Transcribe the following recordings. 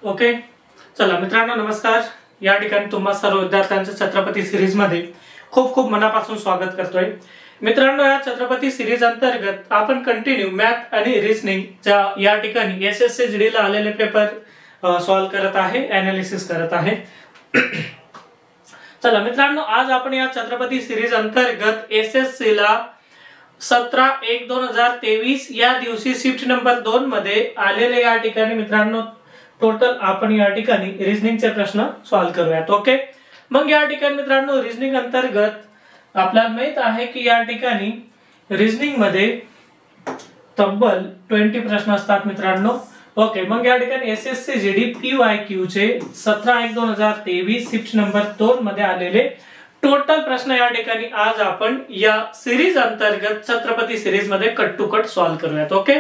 Okay, चला मित्रांनो नमस्कार. या ठिकाणी तुम्हा सर्व विद्यार्थ्यांचं छत्रपती सिरीज मध्ये खूप खूप मनापासून स्वागत करतोय. मित्रांनो, या छत्रपती सिरीज अंतर्गत आपण कंटिन्यू मॅथ आणि रिजनिंगच्या या ठिकाणी एसएससी जीडी ला आलेले पेपर सॉल्व करत आहे, एनालिसिस करत आहे. चला मित्रांनो, आज आपण या छत्रपती सिरीज अंतर्गत एसएससी ला 17/1/2023 या दिवशी शिफ्ट नंबर 2 मध्ये आलेले या ठिकाणी मित्रांनो टोटल आपण या ठिकाणी रिजनिंगचे प्रश्न सॉल्व करूयात. ओके, मग या ठिकाणी मित्रांनो रिजनिंग अंतर्गत आपल्याला माहित आहे की या ठिकाणी रिजनिंग मध्ये तब्बल 20 प्रश्न असतात मित्रांनो. ओके, मग या ठिकाणी एसएससी जीडी पीवायक्यू चे 17/1/2023 शिफ्ट नंबर 2 मध्ये आलेले टोटल प्रश्न या ठिकाणी आज आपण या सिरीज अंतर्गत छत्रपती सिरीज मध्ये कट टू कट सॉल्व करूयात. ओके,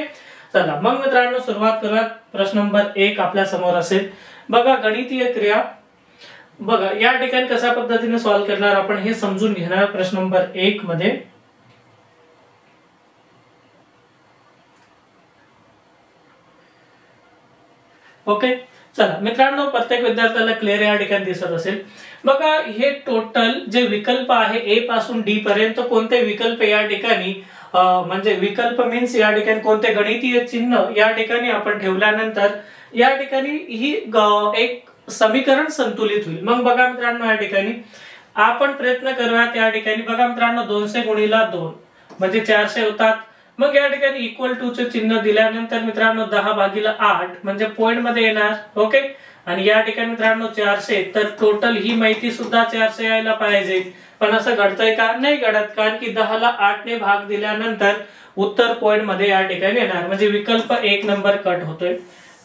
चला मग मित्रांनो सुरुवात करूयात. प्रश्न नंबर 1 आपल्या समोर असेल. बघा, गणितीय क्रिया. बघा या ठिकाणी कशा पद्धतीने सॉल्व करणार आपण हे समजून घेणार. प्रश्न नंबर 1 मध्ये ओके, चला मित्रांनो प्रत्येक विद्यार्थ्याला क्लिअर या ठिकाणी दिसत असेल. बघा, हे टोटल जे विकल्प आहे ए पासून डी पर्यंत कोणते विकल्प या ठिकाणी म्हणजे विकल्प मीन्स या ठिकाणी कोणते गणितीय चिन्ह या ठिकाणी आपण ठेवल्यानंतर या ठिकाणी ही एक समीकरण संतुलित होईल. मग बघा मित्रांनो या ठिकाणी आपण प्रयत्न करूयात. या ठिकाणी बघा मित्रांनो 200 गुणिला 2 म्हणजे 400 होतात. मग या ठिकाणी इक्वल टू चे चिन्ह दिल्यानंतर मित्रांनो 10/8 म्हणजे पॉइंट मध्ये येणार. ओके, आणि या ठिकाणी मित्रांनो 400 तर टोटल ही माहिती सुद्धा 400 यायला पाहिजे. पण असं घडतंय का? नाही घडत, कारण की 10 ला 8 ने भाग दिल्यानंतर उत्तर पॉइंट मध्ये या ठिकाणी येणार म्हणजे विकल्प 1 नंबर कट होतोय.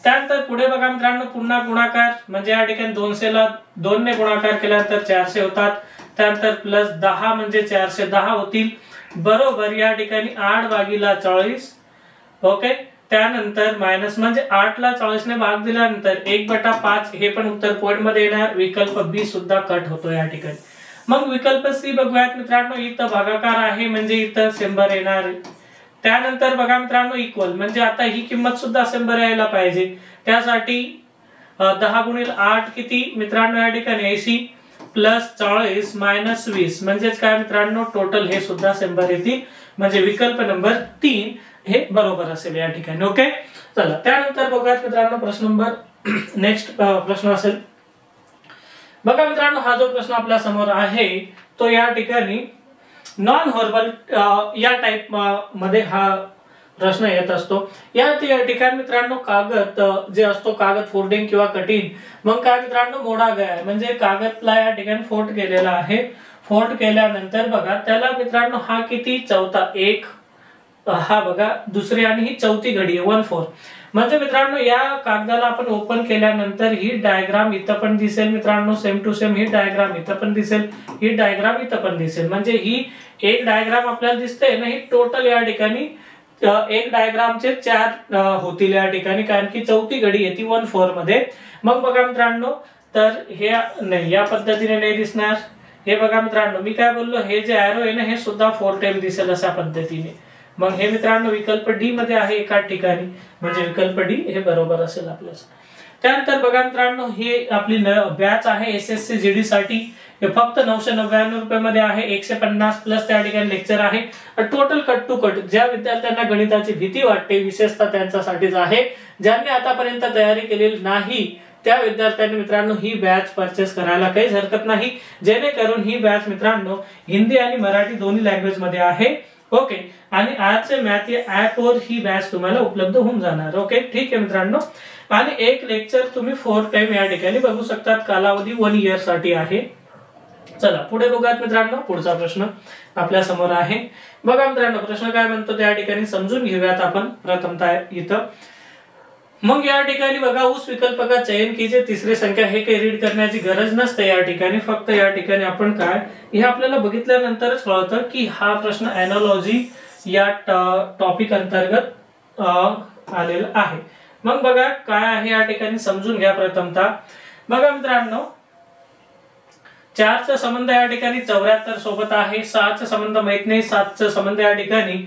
त्यानंतर पुढे बघा मित्रांनो पुन्हा गुणाकार म्हणजे या ठिकाणी 200 ला 2 ने गुणाकार केल्यानंतर 400 होतात. त्यानंतर प्लस 10 म्हणजे 410 होतील. बरोबर या ठिकाणी 8/40. ओके, त्यानंतर मायनस म्हणजे 8 ला 40 ने भाग दिल्यानंतर 1/5 हे पण उत्तर पॉइंट मध्ये येणार. विकल्प बी सुद्धा कट होतो या ठिकाणी. मग विकल्प सी बघूयात मित्रांनो. इथं भागाकार आहे म्हणजे इथं 100 येणार. त्यानंतर बघा मित्रांनो इक्वल म्हणजे आता ही किंमत सुद्धा 100 यायला पाहिजे. त्यासाठी 10 गुणिले 8 किती मित्रांनो या ठिकाणी 80 प्लस 40 मायनस 20 म्हणजेच काय मित्रांनो टोटल हे सुद्धा 100 येतील. म्हणजे विकल्प नंबर 3 हे बरोबर असेल या ठिकाणी. ओके, चला त्यानंतर बघूयात मित्रांनो प्रश्न नंबर नेक्स्ट प्रश्न असेल. बघा मित्रांनो हा जो प्रश्न आपल्या समोर आहे तो या ठिकाणी नॉन व्हर्बल या टाइप मध्ये हा प्रश्न येत असतो. या ठिकाणी मित्रांनो कागद जे असतो कागद फोल्डिंग किंवा कटिंग. मग काय मित्रांनो मोडा गया म्हणजे कागदला या ठिकाणी फोल्ड केलेला आहे. फोल्ड केल्यानंतर बघा त्याला मित्रांनो हा किती चौथा एक हा बघा दुसरी आणि ही चौथी घडी आहे 1/4. म्हणजे मित्रांनो या कागदाला आपण ओपन केल्यानंतर ही डायग्राम इथं पण दिसेल मित्रांनो सेम टू सेम. ही डायग्राम इथं पण दिसेल, ही डायग्राम इथं पण दिसेल. म्हणजे ही एक डायग्राम आपल्याला दिसते ना. ही टोटल या ठिकाणी एक डायग्रामचे 4 होतील या ठिकाणी, कारण की चौथी घडी येते 1/4 मध्ये. मग बघा मित्रांनो तर हे नाही या पद्धतीने नाही दिसणार. हे बघा मित्रांनो मी काय बोललो, हे जे एरो आहे ना हे सुद्धा 4 टाइम दिसेल अशा पद्धतीने. मग हे मित्रांनो विकल्प डी मध्ये आहे एकाच ठिकाणी म्हणजे विकल्प डी हे बरोबर असेल आपल्याला. त्यानंतर बघा मित्रांनो ही आपली बॅच आहे एसएससी जीडी साठी. हे फक्त 999 रुपये मध्ये आहे. 150 प्लस त्या ठिकाणी लेक्चर आहे. टोटल कट टू कट ज्या विद्यार्थ्यांना गणिताची भीती वाटते विशेषतः त्यांच्यासाठीच आहे. ज्यांनी आतापर्यंत तयारी केलेली नाही त्या विद्यार्थ्यांनी मित्रांनो ही बॅच परचेस करायला काहीच हरकत नाही. जेणेकरून ही बॅच मित्रांनो हिंदी आणि मराठी दोन्ही लँग्वेज मध्ये आहे. ओके, आणि आजचे मॅथ या ऍप वर ही बॅच तुम्हाला उपलब्ध होऊन जाणार. ओके, ठीक आहे मित्रांनो. आणि एक लेक्चर तुम्ही 4 टाइम या ठिकाणी बघू शकतात. कालावधी 1 इयर साठी आहे. चला पुढे बघूयात मित्रांनो. पुढचा प्रश्न आपल्या समोर आहे. बघा मित्रांनो प्रश्न काय म्हणतो त्या ठिकाणी समजून घेऊयात आपण प्रथमतः इथं. मग या ठिकाणी बघा उस विकल्प का चयन कीजिए तिसरी संख्या. हे काही रीड करण्याची गरज नसते या ठिकाणी. फक्त या ठिकाणी आपण काय हे आपल्याला बघितल्यानंतरच कळतं की हा प्रश्न एनालॉजी या टॉपिक अंतर्गत आलेला आहे. मग बघा काय आहे या ठिकाणी समजून घ्या प्रथमतः. बघा मित्रांनो 4 चा संबंध या ठिकाणी 74 सोबत आहे. 6 चा संबंध माहित नाही. 7 चा संबंध या ठिकाणी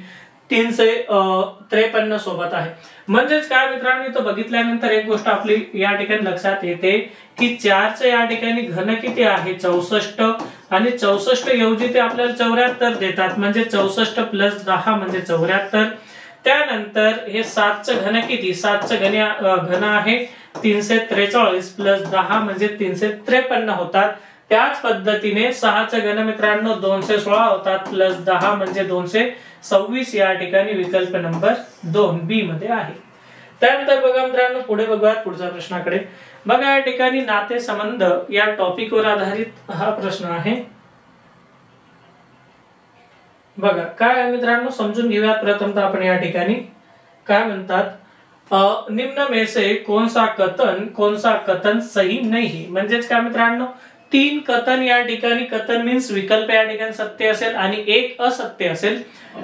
353 सोबत आहे. म्हणजेच काय मित्रांनो, इथं बघितल्यानंतर एक गोष्ट आपली या ठिकाणी लक्षात येते की 4चं या ठिकाणी घन किती आहे 64 आणि 64 ऐवजी ते आपल्याला 74 देतात, म्हणजे 64 + 10 म्हणजे 74. त्यानंतर हे 7चं घन किती, 7चं घन आहे 343 + 10 म्हणजे 353 होतात. त्याच पद्धतीने 6चं घन मित्रांनो 216 होतात + 10 म्हणजे 226 या ठिकाणी विकल्प नंबर 2 बी मध्ये आहे. त्यानंतर बघा मित्रांनो, पुढे बघूयात पुढच्या प्रश्नाकडे. बघा या ठिकाणी नातेसंबंध या टॉपिकवर आधारित हा प्रश्न आहे. बघा काय मित्रांनो, समजून घेऊयात. प्रथमतः आपण या ठिकाणी काय म्हणतात, निम्न में से कौन सा कथन सही नहीं है. म्हणजेच काय मित्रांनो, 3 कथन या ठिकाणी, कथन मीन्स विकल्प या ठिकाणी सत्य असेल आणि 1 असत्य असेल.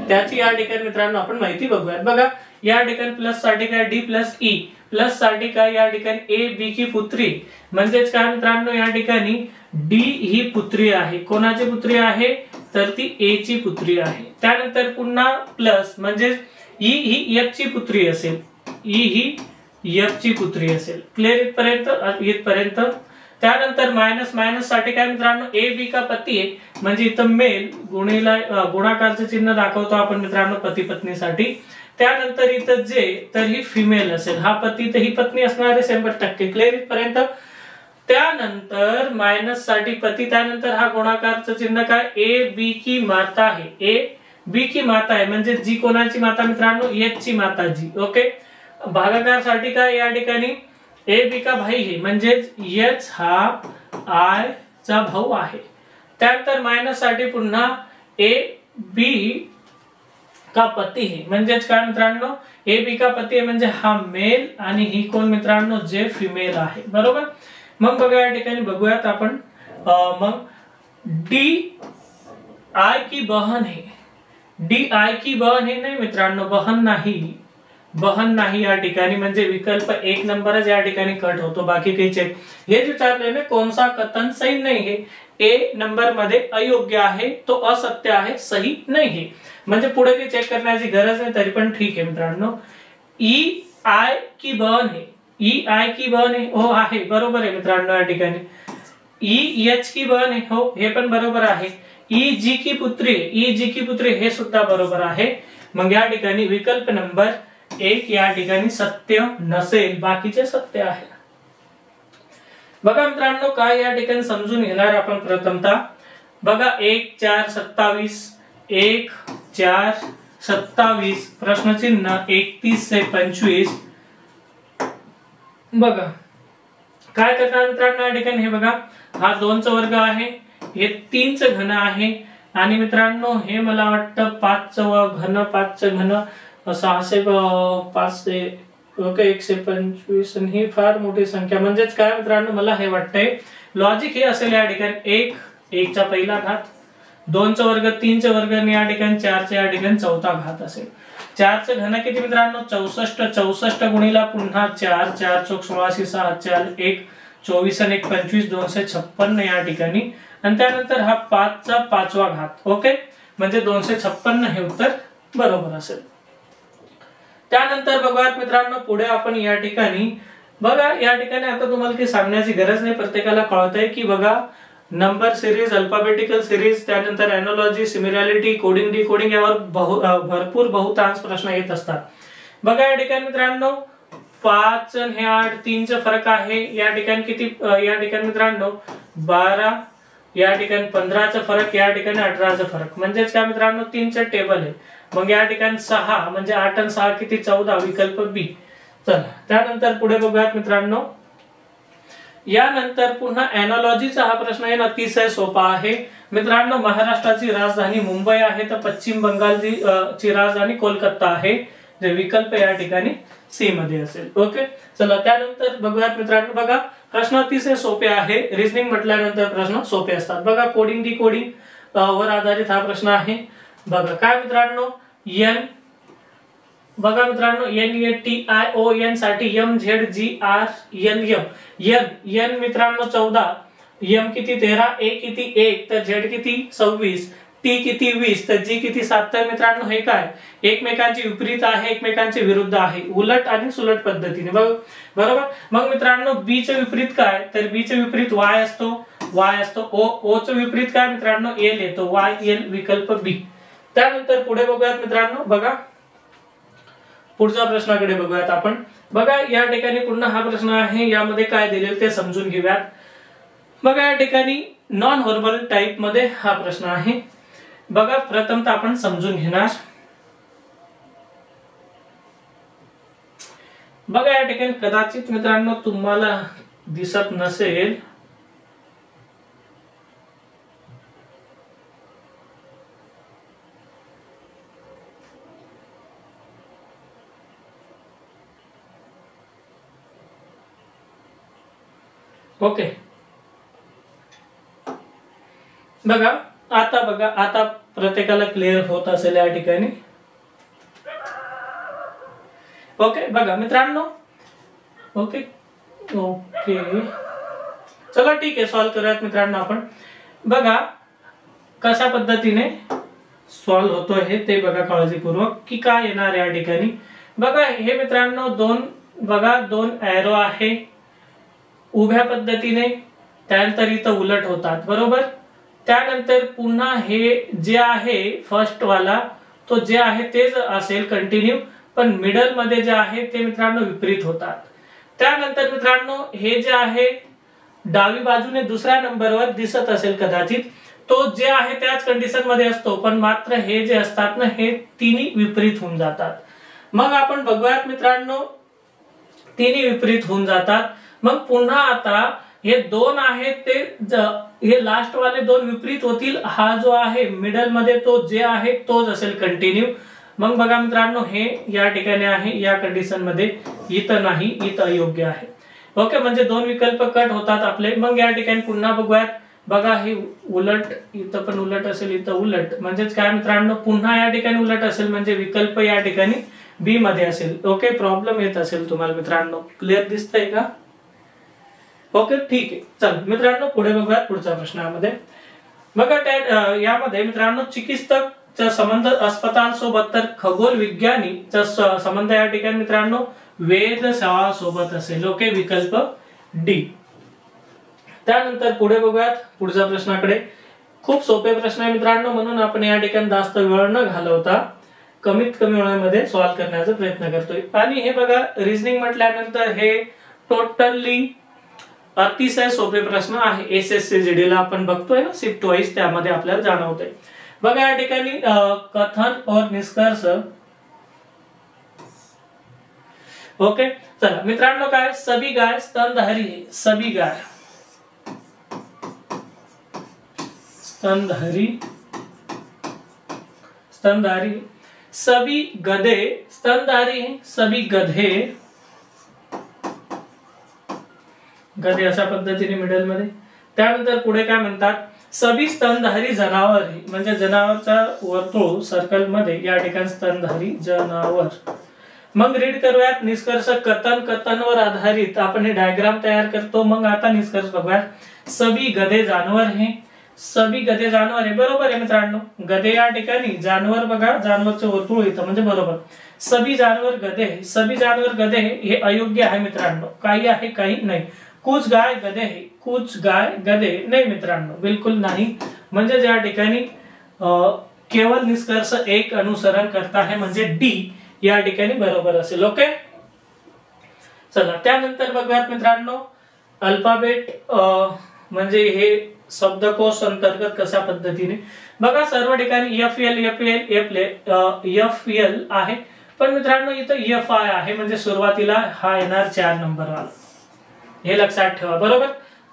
त्याची या ठिकाणी मित्रांनो आपण माहिती बघूयात. बघा या ठिकाणी प्लस साठी काय डी + ई, प्लस साठी काय या ठिकाणी ए बी की पुत्री. म्हणजेच काय मित्रांनो, या ठिकाणी डी ही पुत्री आहे. कोणाची पुत्री आहे, तर ती ए ची पुत्री आहे. त्यानंतर पुन्हा प्लस म्हणजे ई ही एफ ची पुत्री असेल, ई ही एफ ची पुत्री असेल. क्लिअर इथपर्यंत. त्यानंतर मायनस साठी काय मित्रांनो, ए बी का पती आहे, म्हणजे इथं मेल गुणाकारचं चिन्ह दाखवतो आपण मित्रांनो पती पत्नीसाठी. त्यानंतर इथं जे, तर ही फिमेल असेल, हा पती तर ही पत्नी असणार आहे 100%. क्लिअर इथपर्यंत. त्यानंतर मायनस साठी पती, त्यानंतर हा गुणाकारचं चिन्ह काय, ए बी की माता आहे, ए बी की माता आहे, म्हणजे जी कोणाची माता मित्रांनो, एच ची माता जी. ओके. भागाकार साठी काय या ठिकाणी ए बी का भाई आहे, म्हणजे एच हा आय चा भाऊ आहे. त्यानंतर मायनस साठी पुन्हा ए बी का पती है, म्हणजेच काय मित्रांनो, ए बी का पती आहे म्हणजे हा मेल आणि ही कोण मित्रांनो, जे फिमेल आहे. बरोबर. मग बघा या ठिकाणी बघूयात आपण. मग डी आय की बहन है, डी आय की बहन है नाही मित्रांनो, बहन नाही या ठिकाणी, म्हणजे विकल्प 1 नंबरच या ठिकाणी कट होतो. बाकी काही चेक. हे विचारले ना कोणता कथन सही नाही है, ए नंबर मध्ये अयोग्य आहे, तो असत्य आहे, सही नाही है. म्हणजे पुढे काही चेक करण्याची गरज नाही, तरी पण ठीक आहे मित्रांनो. ई आय की बहन है, ई आय की बहन है, हो आहे, बरोबर आहे मित्रांनो. या ठिकाणी ई एच की बहन है, हो हे पण बरोबर आहे. ई जी की पुत्री, ई जी की पुत्री हे सुद्धा बरोबर आहे. मग या ठिकाणी विकल्प नंबर 1 या ठिकाणी सत्य नसेल, बाकीचे सत्य आहे. बघा मित्रांनो काय या ठिकाणी समजून घेणार आपण. प्रथमतः बघा 1 4 27, 1 4 27, प्रश्नचिन्ह 31 से 25. बघा काय करणार मित्रांनो या ठिकाणी, हे बघा हा 2चा वर्ग आहे, हे 3चं घन आहे आणि मित्रांनो हे मला वाटतं 5चं घन, 5चं घन 605 से ओके 125 आणि ही फार मोठी संख्या. म्हणजेच काय मित्रांनो, मला हे वाटतंय लॉजिक हे असेल या ठिकाणी 1 चा पहिला घात, 2चा वर्ग, 3चा वर्ग आणि या ठिकाणी 4चा या ठिकाणी 4था घात असेल. 4चं घन किती मित्रांनो 64 गुणिला पुन्हा 4, 4 चौक 16, 6 4 1 24 आणि 1 25, 256 या ठिकाणी. आणि त्यानंतर हा 5चा 5वा घात. ओके, म्हणजे 256 हे उत्तर बरोबर असेल. त्यानंतर बघूयात मित्रांनो पुढे आपण या ठिकाणी. बघा या ठिकाणी आता तुम्हाला काही सांगण्याची गरज नाही, प्रत्येकाला कळतंय की बघा नंबर सिरीज, अल्फाबेटिकल सिरीज, त्यानंतर एनोलॉजी, सिमिलॅरिटी, कोडिंग, डिकोडिंग यावर भरपूर बहुतांश प्रश्न येत असतात. बघा या ठिकाणी मित्रांनो 5 आणि 8 3चा फरक आहे. या ठिकाणी किती, या ठिकाणी मित्रांनो 12, या ठिकाणी 15चा फरक, या ठिकाणी 18चा फरक. म्हणजेच काय मित्रांनो 3चं टेबल आहे. मग या ठिकाणी 6 म्हणजे 8 आणि 6 किती 14, विकल्प बी. चला त्यानंतर पुढे बघूयात मित्रांनो. यानंतर पुन्हा एनोलॉजीचा हा प्रश्न आहे ना, अतिशय सोपा आहे मित्रांनो. महाराष्ट्राची राजधानी मुंबई आहे तर पश्चिम बंगालची राजधानी कोलकाता आहे, जे विकल्प या ठिकाणी सी मध्ये असेल. ओके चला त्यानंतर बघूयात मित्रांनो. बघा प्रश्न अतिशय सोपे आहे. रिजनिंग म्हटल्यानंतर प्रश्न सोपे असतात. बघा कोडिंग डिकोडिंग वर आधारित हा प्रश्न आहे. बघा काय मित्रांनो एन, बघा मित्रांनो NATION साठी MZGRLM, एन मित्रांनो 14, एम किती 13, ए किती 1 तर झेड किती 26, टी किती 20 तर जी किती 7, तर मित्रांनो हे काय एकमेकांची विपरीत आहे, एकमेकांचे विरुद्ध आहे, उलट आणि सुलट पद्धतीने बरोबर. मग मित्रांनो बी चे विपरीत काय, तर बी चे विपरीत वाय असतो, ओ चे विपरीत काय मित्रांनो एल येतो, वाय एल विकल्प बी. त्यानंतर पुढे बघूयात मित्रांनो, बघा पुढच्या प्रश्नाकडे बघूयात आपण. बघा या ठिकाणी पुन्हा हा प्रश्न आहे, यामध्ये काय दिलेले ते समजून घेऊयात. बघा या ठिकाणी नॉन व्हर्बल टाइप मध्ये हा प्रश्न आहे. बघा प्रथमतः आपण समजून घेणार. बघा या ठिकाणी कदाचित मित्रांनो तुम्हाला दिसत नसेल, ओके. बघा आता प्रत्येकाला क्लिअर होत असेल या ठिकाणी. ओके बघा मित्रांनो, ओके चला ठीक आहे, सॉल्व्ह करूयात मित्रांनो आपण. बघा कशा पद्धतीने सॉल्व्ह होतोय हे ते बघा काळजीपूर्वक की काय येणार या ठिकाणी. बघा हे मित्रांनो दोन एरो आहे उभ्या पद्धतीने, त्यानंतर इथं उलट होतात बरोबर. त्यानंतर पुन्हा हे जे आहे फर्स्ट वाला तो जे आहे तेच असेल कंटिन्यू, पण मिडल मध्ये जे आहे ते मित्रांनो विपरीत होतात. त्यानंतर मित्रांनो हे जे आहे डावी बाजूने दुसऱ्या नंबरवर दिसत असेल कदाचित, तो जे आहे त्याच कंडिशन मध्ये असतो, पण मात्र हे जे असतात ना हे तिन्ही विपरीत होऊन जातात. मग आपण बघूयात मित्रांनो, तिन्ही विपरीत होऊन जातात. मग पुन्हा आता हे दोन आहेत ते हे लास्ट वाले दोन विपरीत होतील, हा जो आहे मिडल मध्ये तो जे आहे तोच असेल कंटिन्यू. मग बघा मित्रांनो हे या ठिकाणी आहे या कंडिशन मध्ये, इथं नाही, इथं अयोग्य आहे. ओके म्हणजे दोन विकल्प कट होतात आपले. मग या ठिकाणी पुन्हा बघूयात. बघा हे उलट, इथं पण उलट असेल, इथं उलट, म्हणजेच काय मित्रांनो पुन्हा या ठिकाणी उलट असेल, म्हणजे विकल्प या ठिकाणी बी मध्ये असेल. ओके प्रॉब्लेम येत असेल तुम्हाला मित्रांनो, क्लिअर दिसतंय का? ओके ठीक आहे. चला मित्रांनो पुढे बघूयात पुढच्या प्रश्नामध्ये. बघा यामध्ये मित्रांनो चिकित्सकचा संबंध अस्पताल सोबत तर खगोल विज्ञानीचा संबंध या ठिकाणी मित्रांनो वेधशाळा सोबत असेल. ओके विकल्प डी. त्यानंतर पुढे बघूयात पुढच्या प्रश्नाकडे. खूप सोपे प्रश्न आहे मित्रांनो, म्हणून आपण या ठिकाणी जास्त वेळ न घालवता कमीत कमी वेळामध्ये सॉल्व्ह करण्याचा प्रयत्न करतोय. आणि हे बघा रिझनिंग म्हटल्यानंतर हे टोटली अतिशय सोपे प्रश्न आहे. SSCGD ला आपण बघतोय ना शिफ्ट वाईज, त्यामध्ये आपल्याला जाणवतंय. बघा या ठिकाणी कथन और निष्कर्ष. ओके चला मित्रांनो काय सभी गाय स्तनधारी है, सभी गाय स्तनधारी, सभी गधे स्तनधारी हैं, सभी गधे अशा पद्धतीने मिडल मध्ये. त्यानंतर पुढे काय म्हणतात, सभी स्तनधारी जनावर आहे, म्हणजे जनावरचा वर्तुळ सर्कल मध्ये या ठिकाणी स्तनधारी जनावर. मग रीड करूयात निष्कर्ष. कथनवर आधारित आपण हे डायग्राम तयार करतो. मग आता निष्कर्ष बघूयात. सभी गधे जानवर है, सभी गधे जानवर आहे, बरोबर आहे मित्रांनो. गधे या ठिकाणी जानवर, बघा जानवरचं वर्तुळ इथं म्हणजे बरोबर. सभी जानवर गधे है, सभी जानवर गधे है हे अयोग्य आहे मित्रांनो. काही आहे काही नाही. कुछ गाय गधे है, कुछ गाय गधे नाही मित्रांनो, बिलकुल नाही. म्हणजे या ठिकाणी केवळ निष्कर्ष एक अनुसरण करता है, म्हणजे डी या ठिकाणी बरोबर असेल. ओके चला त्यानंतर बघूयात मित्रांनो अल्फाबेट म्हणजे हे शब्दकोश अंतर्गत कशा पद्धतीने. बघा सर्व ठिकाणी FL आहे, पण मित्रांनो इथं FI आहे, म्हणजे सुरुवातीला हा येणार 4 नंबर वाला, हे लक्षात ठेवा बरोबर.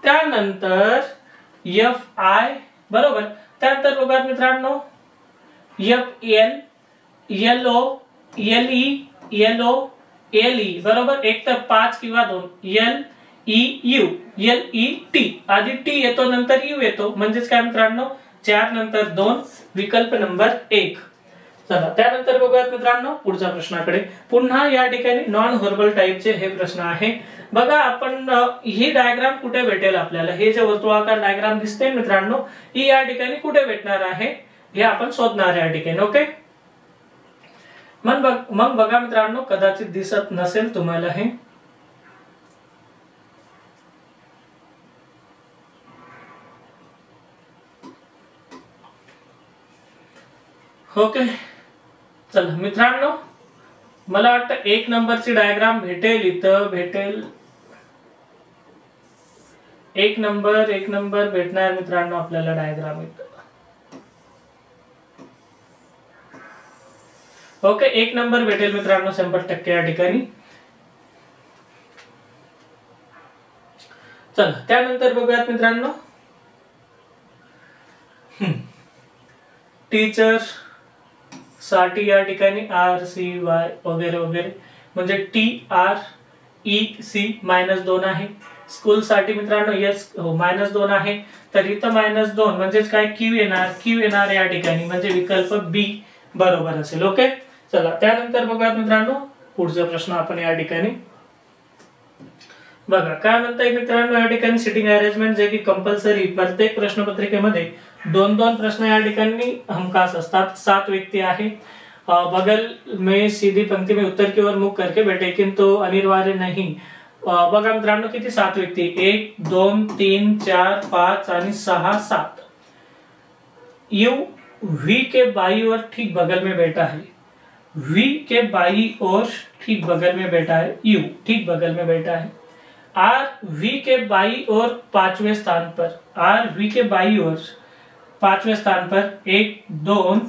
त्यानंतर FI बरोबर. त्यानंतर बघा मित्रांनो FL, YELLOW, LE बरोबर. एक तर 5 किंवा 2. LEU, LET आधी टी येतो नंतर यू येतो, म्हणजेच काय मित्रांनो 4 नंतर 2 विकल्प नंबर 1. चला त्यानंतर बघूयात मित्रांनो पुढच्या प्रश्नाकडे. पुन्हा या ठिकाणी नॉन व्हर्बल टाइपचे हे प्रश्न आहे. बघा आपण ही डायग्राम कुठे भेटेल आपल्याला, हे जे वर्तुळाकार डायग्राम दिसते मित्रांनो ही या ठिकाणी कुठे भेटणार आहे, हे आपण शोधणार आहे या ठिकाणी. ओके, मग बघा मित्रांनो, कदाचित दिसत नसेल तुम्हाला हे. ओके, चला मित्रांनो, मला वाटतं 1 नंबरची डायग्राम भेटेल, इथं भेटेल. 1 नंबर भेटणार मित्रांनो आपल्याला डायग्राम इथं. ओके, 1 नंबर भेटेल मित्रांनो 100% या ठिकाणी. चला त्यानंतर बघूयात मित्रांनो, टीचर साठी या ठिकाणी RCY वगैरे वगैरे, म्हणजे TREC -2 आहे. स्कूल साठी मित्रांनो -2 आहे. तर इथं -2 म्हणजे काय, Q येणार या ठिकाणी, म्हणजे विकल्प B बरोबर असेल. ओके, चला त्यानंतर बघूयात मित्रांनो पुढचा प्रश्न आपण या ठिकाणी. बघा काय म्हणताय मित्रांनो या ठिकाणी, सिटिंग अरेंजमेंट जे की कंपल्सरी प्रत्येक प्रश्नपत्रिकेमध्ये 2-2 प्रश्न या ठिकाणी हमखास असतात. 7 व्यक्ती आहे. बगल में सीधी पंक्ति में उत्तर की ओर मुख करके बैठे, किंतु अनिवार्य नहीं. बघा मित्रांनो किती 7 व्यक्ती, 1 2 3 4 5 आणि 6 7. यू V के बाई ओर ठीक बगल में बैठा है. V के बाई ओर ठीक बगल में बैठा है. U ठीक बगल में बैठा है. R V के बाई ओर 5वें स्थान पर. R V के बाई ओर 5वें स्थान पर 1 2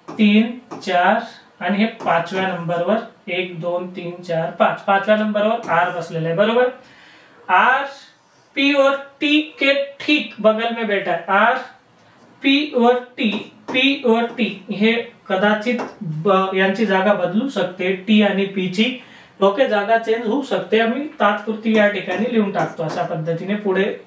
3 4 आणि हे 5व्या नंबरवर 1 2 3 4 5. 5व्या नंबरवर R बसलेला आहे. बरोबर. R P और T के ठीक बगल में बैठा है. R P और T हे कदाचित यांची जागा बदलू शकते, T आणि P ची. ओके, जागा चेंज होऊ शकते. आम्ही तात्पुरती या ठिकाणी लिहून टाकतो अशा पद्धतीने. पुढे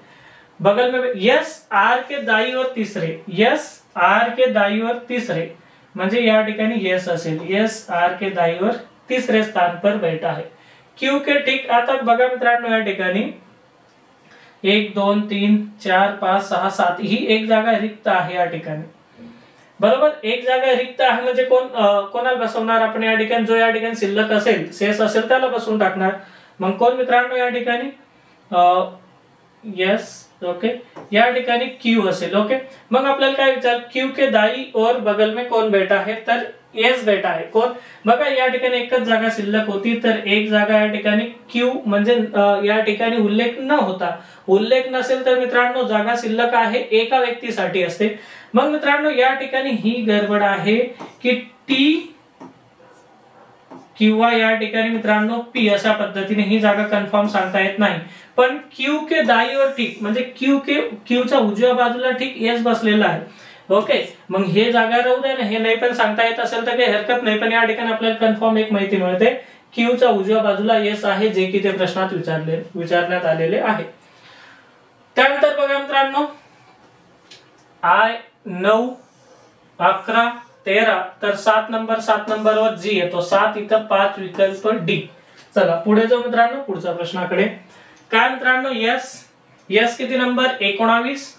बगल में यस आर के दाई और तीसरे, यस आर के दाई और तीसरे म्हणजे या ठिकाणी यस असेल. यस आर के दाई और तिसरे स्थान पर बैठा है. क्यू के ठीक. आता बघा मित्रांनो या ठिकाणी 1 2 3 4 5 6 7 ही एक जागा रिक्त आहे या ठिकाणी. बरोबर, एक जागा रिक्त आहे म्हणजे कोणाला बसवणार आपण या ठिकाणी, जो या ठिकाणी शिल्लक असेल, शेष असेल त्याला बसवून टाकणार. मग कोण मित्रांनो या ठिकाणी, यस. ओके, या ठिकाणी क्यू असेल. ओके, मग आपल्याला काय विचार, क्यू के दाई और बगल में कोण बैठा है, तर एस बैठा आहे. कोण, बघा या ठिकाणी एकच जागा शिल्लक होती, तर एक जागा या ठिकाणी क्यू म्हणजे या ठिकाणी उल्लेख न होता. उल्लेख नसेल तर मित्रांनो जागा शिल्लक आहे एका व्यक्तीसाठी असते. मग मित्रांनो या ठिकाणी ही गडबड आहे की टी किंवा या ठिकाणी मित्रांनो पी अशा पद्धतीने ही जागा कन्फर्म सांगता येत नाही. पण क्यू के दाई और ठीक म्हणजे क्यूच्या उजव्या बाजूला ठीक एस बसलेला आहे. ओके, मग हे जागा राहू दे ना, हे नाही पण सांगता येत असेल तर काही हरकत नाही. पण या ठिकाणी आपल्याला कन्फर्म एक माहिती मिळते, क्यूच्या उजव्या बाजूला एस आहे, जे की ते प्रश्नात विचारण्यात आलेले आहे. त्यानंतर बघा मित्रांनो, आय 9 11 13 तर 7 नंबरवर जी येतो. 7 इथं 5 विकल्प डी. चला पुढे जाऊ मित्रांनो पुढच्या प्रश्नाकडे. काय मित्रांनो, यस किती नंबर 19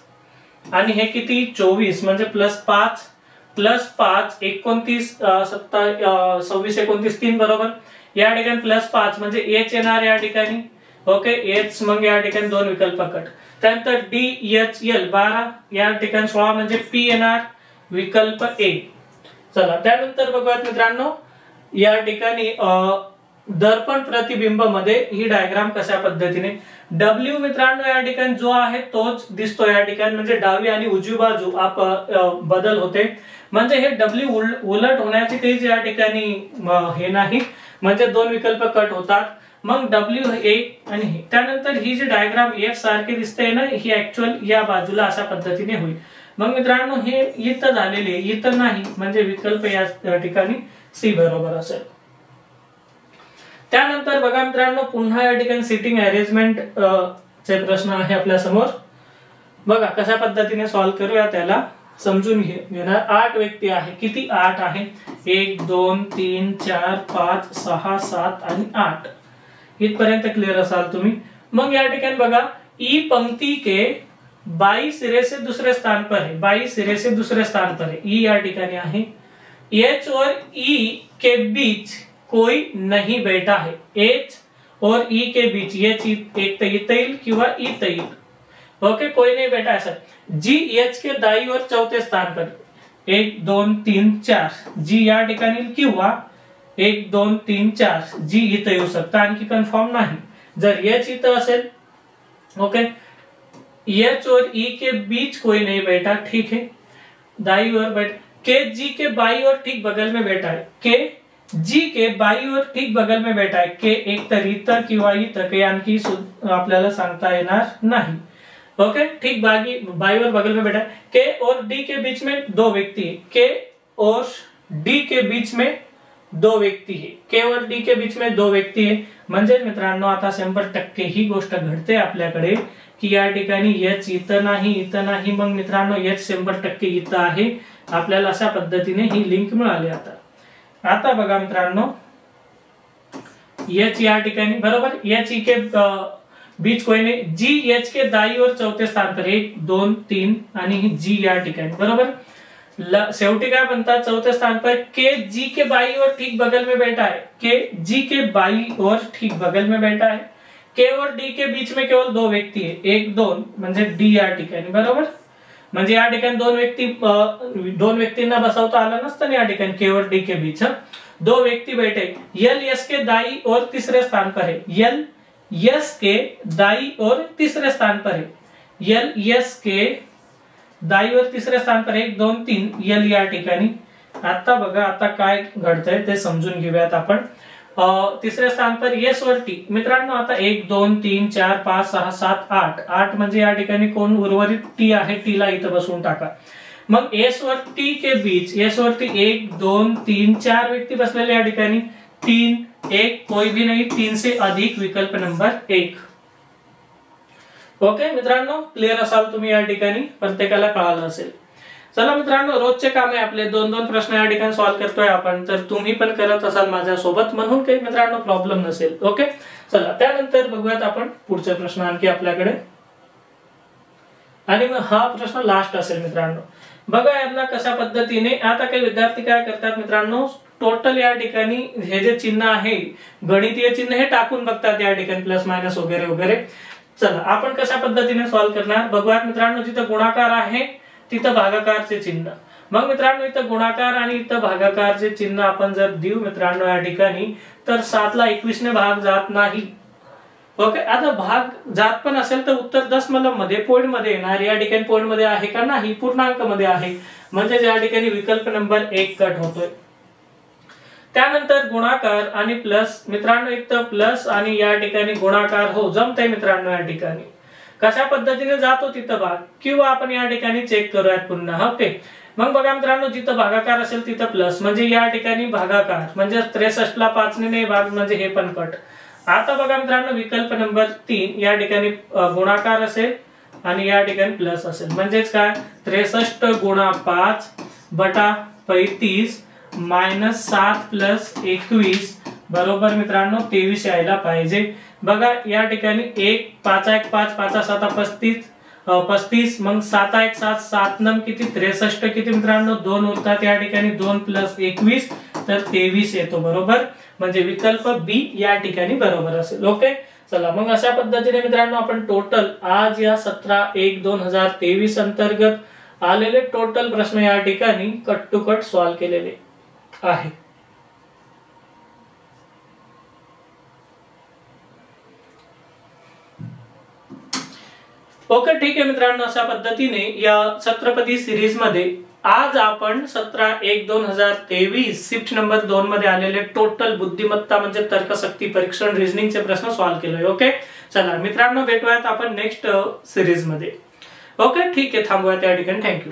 आणि हे किती 24 म्हणजे +5 29 26 29 3 बरोबर. या ठिकाणी +5 म्हणजे एच येणार या ठिकाणी. ओके, एच मग या ठिकाणी 2 विकल्प कट. त्यानंतर DHL 12 या ठिकाणी 16 म्हणजे पी येणार विकल्प ए. चला त्यानंतर बघूयात मित्रांनो या ठिकाणी दर्पण प्रतिबिंब मध्ये ही डायग्राम कशा पद्धतीने. डब्ल्यू मित्रांनो या ठिकाणी जो आहे तोच दिसतो या ठिकाणी, म्हणजे डावी आणि उजवी बाजू बदल होते. म्हणजे हे डब्ल्यू उलट होण्याची काही या ठिकाणी हे नाही, म्हणजे 2 विकल्प कट होतात. मग डब्ल्यू एक आणि हे. त्यानंतर ही जी डायग्राम एफ सारखी दिसते ना, ही ऍक्च्युअल या बाजूला अशा पद्धतीने होईल. मग मित्रांनो हे इथं झालेले इथं नाही, म्हणजे विकल्प या ठिकाणी सी बरोबर असेल. त्यानंतर बघा मित्रांनो पुन्हा या ठिकाणी सिटिंग अरेंजमेंट चे प्रश्न आहे आपल्या समोर. बघा कशा पद्धतीने सॉल्व्ह करूया त्याला समजून घेणार. 8 व्यक्ती आहे. किती 8 आहे, 1 2 3 4 5 6 7 आणि 8 इथपर्यंत क्लिअर असाल तुम्ही. मग या ठिकाणी बघा ई पंक्ती के बाई सिरे से दूसरे स्थान पर है, बाई सिरे से दूसरे स्थान पर है, ई या ठिकाणी आहे। एच और ई के बीच कोई नहीं बैठा है, एच और ई के बीच, एच एक तर इथं येईल किंवा इथं येईल, ओके, कोई नहीं बैठा है सर। जी एच के दाई और चौथे स्थान पर, 1 2 3 4, जी या ठिकाणी किंवा 1 2 3 4, जी इथं येऊ शकतं, आणखी कन्फर्म नाही। जर एच इथं असेल, ओके, एच और ई के बीच कोई नहीं बैठा, ठीक है, दाई और बैठ, के जी के बाई और ठीक बगल में बैठा है, के जी के बाई और ठीक बगल में बैठा है, के एक तर इथं किंवा इथं, काही आणखी आपल्याला सांगता येणार नाही, ओके, ठीक, बाई और बगल में बैठा है। के और डी के बीच में दो व्यक्ति है, के और डी के बीच में दो व्यक्ती है, के और डी के बीच में दो व्यक्ती है, म्हणजे मित्रांनो आता 100% ही गोष्ट घडते आपल्याकडे की या ठिकाणी एच इथं नाही, मग मित्रांनो एच 100% इथं आहे, आपल्याला अशा पद्धतीने ही लिंक मिळाली। आता बघा मित्रांनो, एच या ठिकाणी बरोबर, एच ई के बीच कोई नहीं, जी एच के दाई और चौथे स्थान पर, 1 2 3 आणि जी या ठिकाणी बरोबर। शेवटी काय म्हणतात, चौथे स्थान पर के जी के बाई और ठीक बगल में बैठा है, के जी के बाई और ठीक बगल में बैठा है, के और डी के बीच में केवळ दो व्यक्ती है, 1 2 म्हणजे डी या ठिकाणी बरोबर, म्हणजे या ठिकाणी दोन व्यक्तींना बसवता आलं नसतं या ठिकाणी, के और डी के बीच दो व्यक्ति बैठे, यल यस के दाई और तीसरे स्थान पर है, यल यस के दाई और तीसरे स्थान पर है, यल यस के दाई और तीसरे स्थान पर, 1 2 3 यल या ठिकाणी। आता बघा आता काय घडतंय ते समजून घेऊयात आपण। तिसरे स्थान पर एस और टी, मित्रांनो आता 1 2 3 4 5 6 7 8, 8 म्हणजे या ठिकाणी कोण उर्वरित टी आहे, टी ला इथं बसवून टाका। मग एस और टी के बीच, एस और टी 1 2 3 4 व्यक्ती बसलेले या ठिकाणी, 3 1 कोई भी नहीं, 3 से अधिक, विकल्प नंबर 1, ओके मित्रांनो, क्लिअर असाल तुम्ही या ठिकाणी, प्रत्येकाला कळालं असेल। चला मित्रांनो, रोजचे काम आहे आपले, 2-2 प्रश्न या ठिकाणी सॉल्व्ह करतोय आपण, तर तुम्ही पण करत असाल माझ्यासोबत, म्हणून काही मित्रांनो प्रॉब्लेम नसेल, ओके। चला त्यानंतर बघूयात आपण पुढचे प्रश्न आणखी आपल्याकडे, आणि मग हा प्रश्न लास्ट असेल मित्रांनो। बघा यातला कशा पद्धतीने, आता काही विद्यार्थी काय करतात मित्रांनो, टोटल या ठिकाणी हे जे चिन्ह आहे, गणितीय चिन्ह हे टाकून बघतात या ठिकाणी, प्लस मायनस वगैरे वगैरे। चला आपण कशा पद्धतीने सॉल्व्ह करणार बघूयात मित्रांनो। जिथं गुणाकार आहे तिथं भागाकारचे चिन्ह, मग मित्रांनो इथं गुणाकार आणि इथं भागाकारचे चिन्ह आपण जर देऊ मित्रांनो या ठिकाणी, तर 7 ला 21 ने भाग जात नाही, ओके। आता भाग जात पण असेल तर उत्तर दशमलव मध्ये, पॉइंट मध्ये येणार, या ठिकाणी पॉइंट मध्ये आहे का नाही, पूर्णांक मध्ये आहे, म्हणजे या ठिकाणी विकल्प नंबर 1 कट होतोय। त्यानंतर गुणाकार आणि प्लस, मित्रांनो इथं प्लस आणि या ठिकाणी गुणाकार हो जमतंय मित्रांनो, या ठिकाणी कशा पद्धतीने जातो तिथं भाग, किंवा आपण या ठिकाणी चेक करूयात पुन्हा, ओके। मग बघा मित्रांनो, जिथं भागाकार असेल तिथं प्लस, म्हणजे या ठिकाणी भागाकार, म्हणजे 63 ला 5 ने भाग, म्हणजे हे पण कट। आता बघा मित्रांनो, विकल्प नंबर 3 या ठिकाणी गुणाकार असेल आणि या ठिकाणी प्लस असेल, म्हणजेच काय 63 गुणा 5 बटा 35 मायनस 7 प्लस 21 बरोबर मित्रांनो 23 यायला पाहिजे। बघा या ठिकाणी 1 5 1 5 5 7 35, मग 7 1 7 7 9 किती 63 किती मित्रांनो 2 उरतात, या ठिकाणी 2 प्लस 21 तर 23 येतो बरोबर, म्हणजे विकल्प बी या ठिकाणी बरोबर असेल, ओके। चला मग अशा पद्धतीने मित्रांनो आपण टोटल आज या 17/1/2023 अंतर्गत आलेले टोटल प्रश्न या ठिकाणी कट टू कट सॉल्व्ह केलेले आहे। ओके ठीक आहे मित्रांनो, अशा पद्धतीने या छत्रपती सिरीज मध्ये आज आपण 17/1/2023 शिफ्ट नंबर 2 मध्ये आलेले टोटल बुद्धिमत्ता म्हणजे तर्कशक्ती परीक्षण रिझनिंगचे प्रश्न सॉल्व्ह केले, ओके। चला मित्रांनो भेटूयात आपण नेक्स्ट सिरीज मध्ये, ओके ठीक आहे, थांबूयात या ठिकाणी, थँक्यू।